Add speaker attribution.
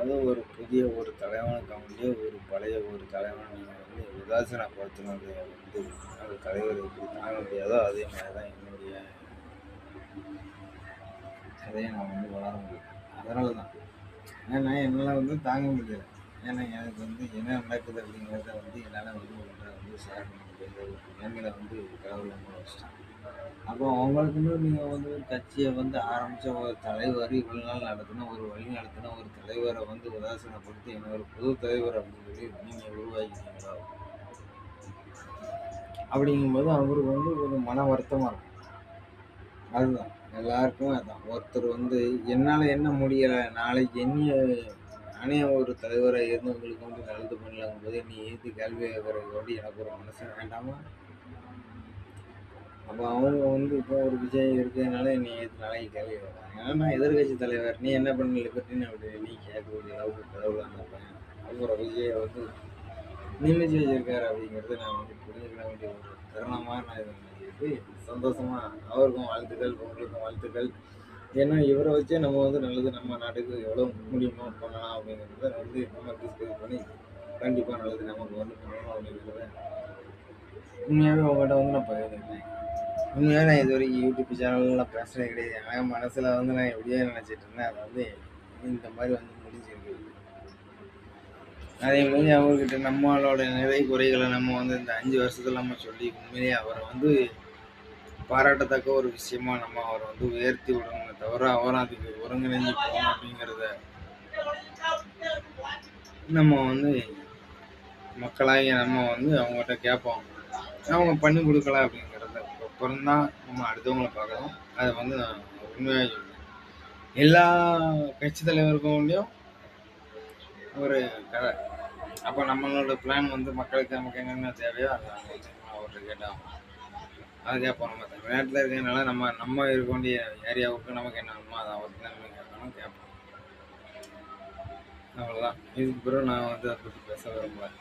Speaker 1: அதுவும் ஒரு புதிய ஒரு தலைவனுக்கு வந்து ஒரு பழைய ஒரு தலைவனை நீங்கள் வந்து உதாசீனப்படுத்தினது வந்து அந்த தலைவர் எப்படி தாங்க முடியாதோ அதே மாதிரி தான் என்னுடைய கதையை நான் வந்து வளர முடியும். அதனால தான் ஏன்னா என்னால் வந்து தாங்க முடியல. ஏன்னா எனக்கு வந்து என்ன நடக்குது அப்படிங்கிறத வந்து என்னால் வந்து உங்கள்கிட்ட வந்து ஷேர் பண்ண முடியாத ஒரு நிலைமையில வந்து கடவுள் நம்மளை வச்சுட்டான். அப்போ அவங்களுக்குன்னு நீங்கள் வந்து ஒரு கட்சியை வந்து ஆரம்பித்த ஒரு தலைவர் இவ்வளோ நாள் நடத்தின ஒரு வழி நடத்தின ஒரு தலைவரை வந்து உதாசீனப்படுத்தி என்ன ஒரு புது தலைவர் அப்படின்னு சொல்லி நீங்கள் உருவாக்கிட்டீங்களோ அப்படிங்கும்போது அவருக்கு வந்து ஒரு மன வருத்தமாக இருக்கும். அதுதான் எல்லாருக்கும் அதுதான். ஒருத்தர் வந்து என்னால் என்ன முடியலை நாளைக்கு நானே ஒரு தலைவராக இருந்து உங்களுக்கு வந்து நல்லது பண்ணலாங்கும் போது நீ ஏற்றி கேள்வி கேட்கறதுக்கு வந்து எனக்கு ஒரு மனசு வேண்டாமா? அப்போ அவங்க வந்து இப்போ ஒரு விஜய் இருக்கிறதுனால நீ ஏற்று நாளைக்கு கேள்வி கேட்குறாங்க. ஏன்னா நான் எதிர்கட்சி தலைவர் நீ என்ன பண்ணல பற்றின்னு அப்படி நீ கேட்கக்கூடிய அளவுக்கு கடவுளாக இருப்பேன். அப்புறம் விஜயை வந்து நியமிச்சு வச்சிருக்காரு அப்படிங்கிறது நான் வந்து புரிஞ்சுக்கிட வேண்டிய ஒரு தருணமாக நான் இதை நினைச்சிட்டு சந்தோஷமாக அவருக்கும் வாழ்த்துக்கள் உங்களுக்கும் வாழ்த்துக்கள். ஏன்னா இவரை வச்சே நம்ம வந்து நல்லது நம்ம நாட்டுக்கு எவ்வளோ முடியுமோ பண்ணலாம் அப்படிங்கிறத வந்து நம்ம டிஸ்கஸ் பண்ணி கண்டிப்பாக நல்லது நமக்கு வந்து பண்ணணும் அப்படிங்கிறத உண்மையாகவே உங்கள்கிட்ட வந்து நான் பகிர்ந்துக்கிட்டேன். உண்மையாக நான் இது வரைக்கும் யூடியூப் சேனலில் நான் பேசுகிறேன் கிடையாது. ஆனால் மனசில் வந்து நான் எப்படியோ நினச்சிட்டு இருந்தேன். அது வந்து இந்த மாதிரி வந்து முடிஞ்சிருக்கு. அதே மாதிரி அவர்கிட்ட நம்மளோட நிறை குறைகளை நம்ம வந்து இந்த 5 வருஷத்துல நம்ம சொல்லி உண்மையிலேயே அவரை வந்து பாராட்டத்தக்க ஒரு விஷயமா நம்ம அவரை வந்து உயர்த்தி விடணுமே தவிர அவரை அதுக்கு ஒருங்கிணைஞ்சு போகணும் அப்படிங்கிறத நம்ம வந்து மக்களாகி நம்ம வந்து அவங்ககிட்ட கேட்போம். அவங்க பண்ணி கொடுக்கல அப்படிங்கிறத அப்புறம் தான் நம்ம அடுத்தவங்களை பார்க்கணும். அதை வந்து நான் உண்மையாக சொல்றேன். எல்லா கட்சி தலைவருக்கும் ஒரு கதை. அப்போ நம்மளோட பிளான் வந்து மக்களுக்கு நமக்கு என்னென்ன தேவையோ அதை நாங்கள் வந்து அவர்கிட்ட கேட்டோம். அதை கேட்போம். நம்ம தமிழ்நாட்டில் இருக்கிறதுனால நம்ம இருக்க வேண்டிய ஏரியாவுக்கு நமக்கு என்ன வேணுமோ அதை அவர்கிட்ட நம்ம கேட்கணும் கேட்போம். அவ்வளோதான். இதுக்கு பிறகு நான் வந்து அதை பற்றி பேச விரும்பல.